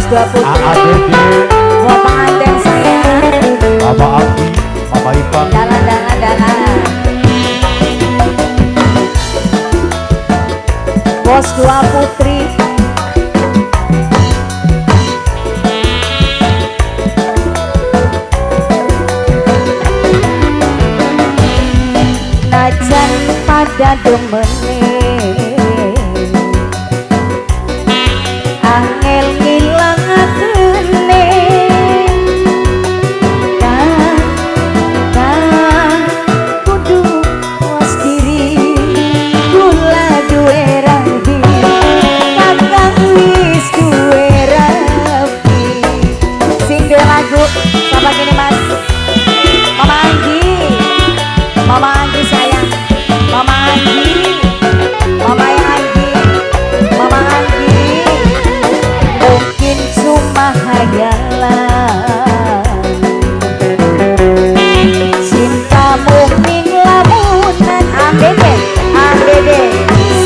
bos dua putri. AADD. Buat pengantin saya. Mama Abi, Mama Ipan. Dalan. Bos dua putri. Najan pada demene angel ngilangatene kan kudu was diri kula duwe rabi kakang wis duwe rabi. Sing duwe lagu sama gini mas Mama Anggi sayang, Mama Anggi, Mama Anggi, Mama Anggi, mungkin cuma hayalan, cinta mungkin lamunan, ADD,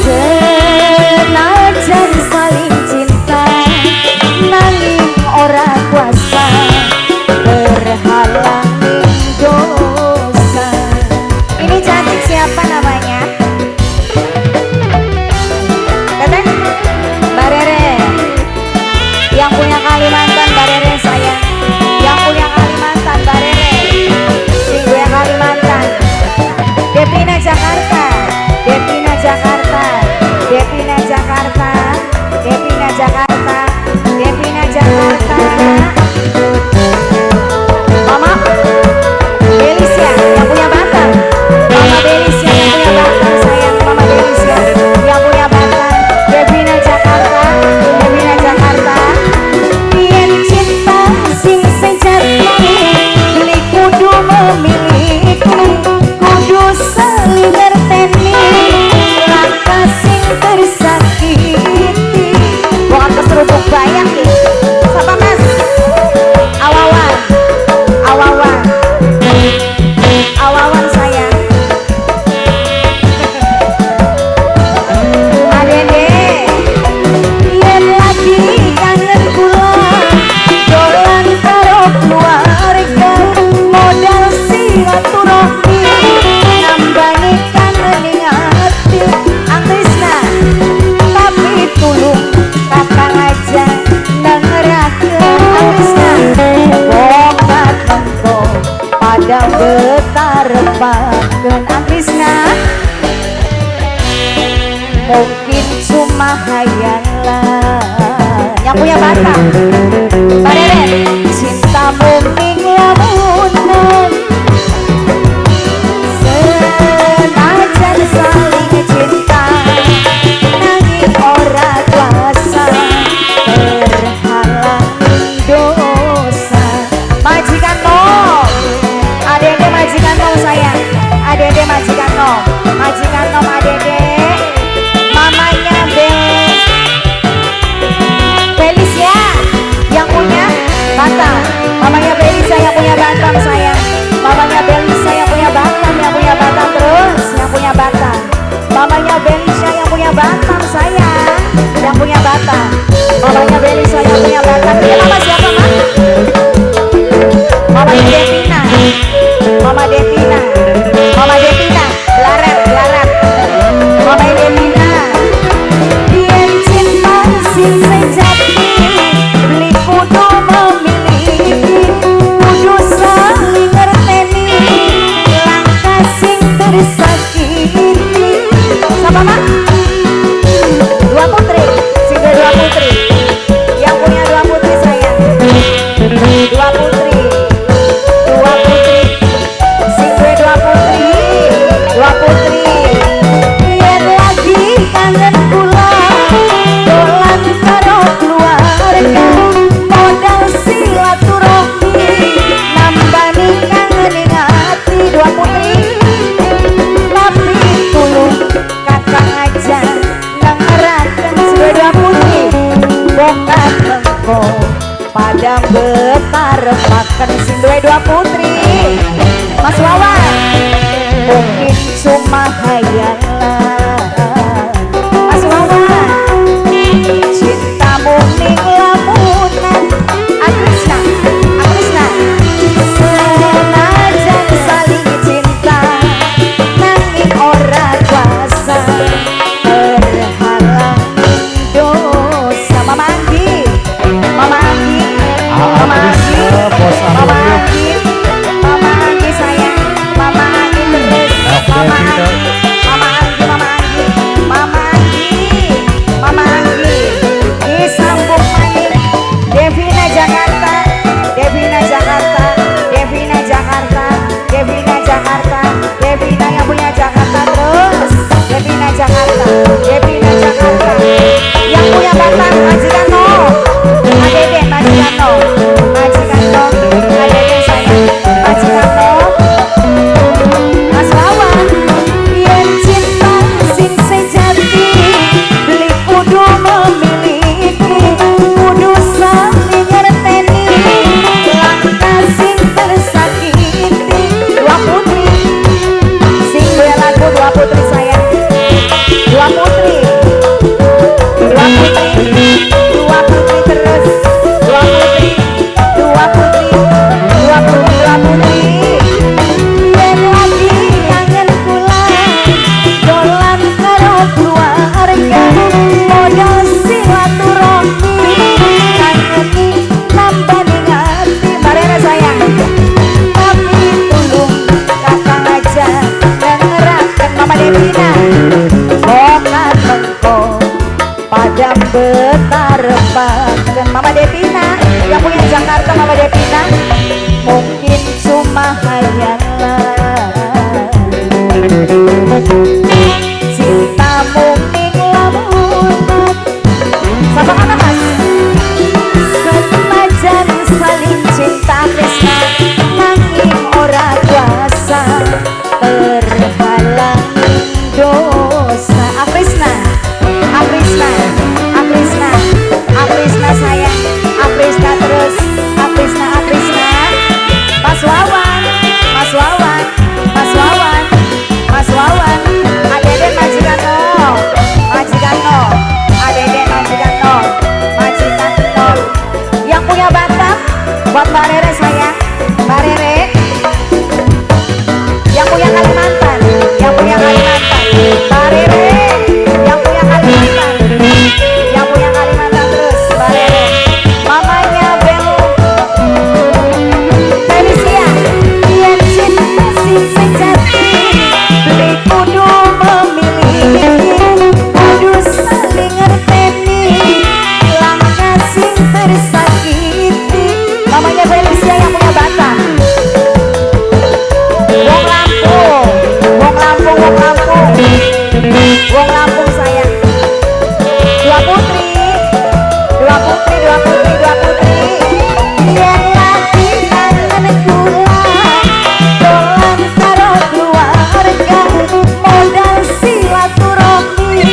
senajan saling cinta, nanging ora kuasa berhalangi dosa. Ini cantik siapa namanya? Teteh? Mbak Rere. Yang punya Kalimantan Mbak Rere sayang. Yang punya Kalimantan Mbak Rere. Sing punya Kalimantan. Devina Jakarta. Devina Jakarta. Devina Jakarta. Devina Jakarta. Devina Jakarta. Mama Belisya yang punya Batam. Mama Belisya yang punya Batam sayang. Mama Belisya yang punya Batam. Devina Jakarta. Devina Jakarta. Biar cinta sing sejati beli kudu memiliki, kudu saling ngerteni langkah sing tersakiti. Bukan keserupuk bayang nih. Siapa mas? Awawan. Awawan sayang. Adede yen lagi kangen kula dolan karo keluarga modal silaturahmi nambani kangening ati Angrisna tapi tulung kakang aja dengerakeun Angrisna bokat mengko padang betarepakeun Angrisna mungkin cuma hayalan. Yang punya Batam Mbak Rere, cinta mungkin lamunan senajan saling cinta nanging ora kuasa berhalangi dosa. Majikan nom Adede, majikan nom sayang. Adede majikan nom Adede. Mamanya Belisya yang punya Batam. Mamanya Belisya yang punya Batam sayang. Mamanya Belisya yang punya Batam, terus yang punya Batam. Mamanya Belisya yang punya Batam sayang. Yang punya Batam. Mamanya Belisya yang punya Batam. Ini mama siapa mak? Mamanya Devina. Mama Devina. Larat. Mama Devina. Biar cinta sing sejati beli kudu memiliki, kudu saling ngerteni langkah sing tersakiti. Sama mak? Dua putri. Sing dua putri. Yang punya dua putri sayang. Dua putri. Sing dua putri. Biar lagi kangen kula dolan karo keluarga modal silaturahmi nambani kangening ati. Dua putri tapi tulung kakang aja dengerakeun dua putri bokat mengko padang betarepakeun sing dua putri. Mas Wawan mungkin cuma hayalan. Mas Wawan cinta murni lamunan Tapi tulung kakang aja dengerakan Mama Devina. Bokat mengko padam betarepakan Mama Devina. Yang punya Jakarta Mama Devina. Mungkin cuma hayalan cintamu ning lamunan. Sama mana mas? Senajan saling cinta tresna nanging ora kuasa terhalangi dosa. Aprisna, Aprisna, Aprisna, Aprisna sayang, Aprisna terus, Aprisna, Aprisna. Mas Wawan, Mas Wawan, Mas Wawan, Mas Wawan, adeden majikan no, majikan no, adeden majikan no, majikan no. Yang punya Batam, buat Mbak Rere sayang, Mbak Rere. Yang punya Kalimantan, yang punya Kalimantan, Mbak Rere. Yang punya Kalimantan, yang punya Kalimantan terus, Mbak Rere. Mamanya Belu, Felicia, dia cinta sing sejati, beli kudu memilih, kudu saling ngerteni, langkah sing tersakiti. Mamanya Felicia yang punya Batam. Wong Lampung, Wong Lampung, Wong Lampung, Wong Lampung sayang. Dua putri, dua putri, dua putri, dua putri. Yang lagi kangen kula, dolan karo keluarga, modal silaturahmi,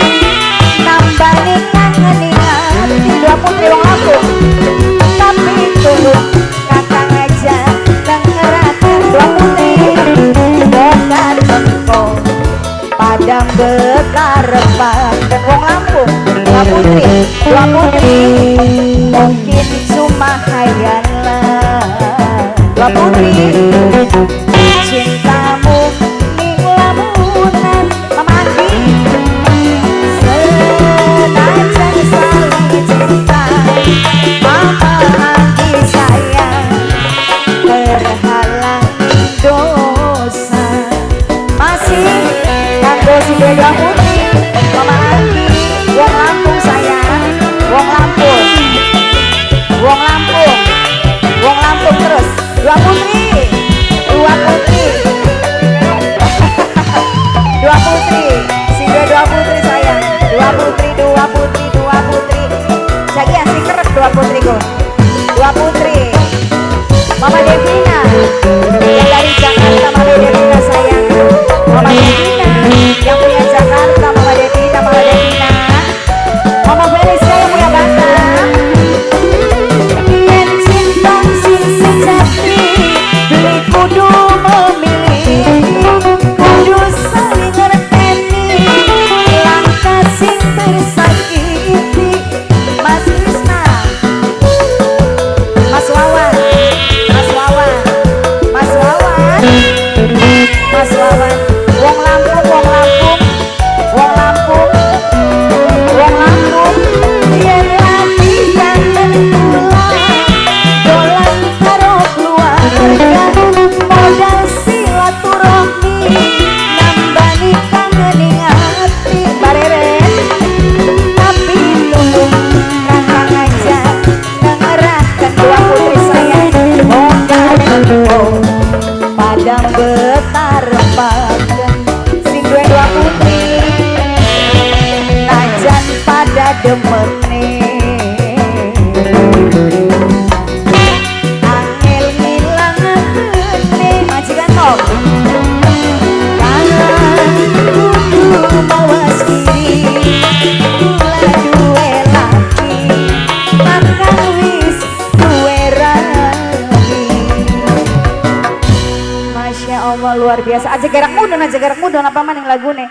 nambani ngangeni hati. Dua putri Wong Lampung. Tapi tulung kakang aja dengerakan dua putri. Bokat mengko padam bekarepan Wong Lampung. Dua putri, dua putri. Mungkin cuma hayalan. Dua putri. Cintamu ning lamunan. Mama Andi. Senajan saling cinta, Mama Andi sayang terhalangi dosa. Masih kanggo si beda putri Mama Andi. Wong Lampung sayang, Wong Lampung, Wong Lampung, Wong Lampung terus. Dua putri, dua putri, dua putri, si dua putri sayang. Dua putri, dua putri, dua putri. Jadi asik kerep dua putriku. Dua putri. Mama Devina yang dari Jakarta, Mama Devina sayang. Mama Devina yang punya Jakarta, Mama Devina, Mama Devina. Mama Felicia yang punya Batam. Yen cinta sing sejati, beli kudu memilih, kudu saling ngerteni, langkah sing tersakiti. Mas Krisna, Mas Wawan, Mas Wawan, Mas Wawan, Mas Wawan. Wong Lampung, Wong Lampung, Wong Lampung, Wong Lampung. Yen lagi kangen kula, dolan karo keluarga, modal silaturahmi, nambani kangening hati. Mbak Rere. Tapi tulung kakang aja dengerakan dua putri sayang. Bokat mengko padam betarepaken sing duwe dua putri, najan pada demene angel ngilangakene. Majikan Tom kangen kudu mawas diri, kula duwe laki kakang wis duwe rani. Masya Allah luar biasa. Aja gerak mudun apa maning lagu nih.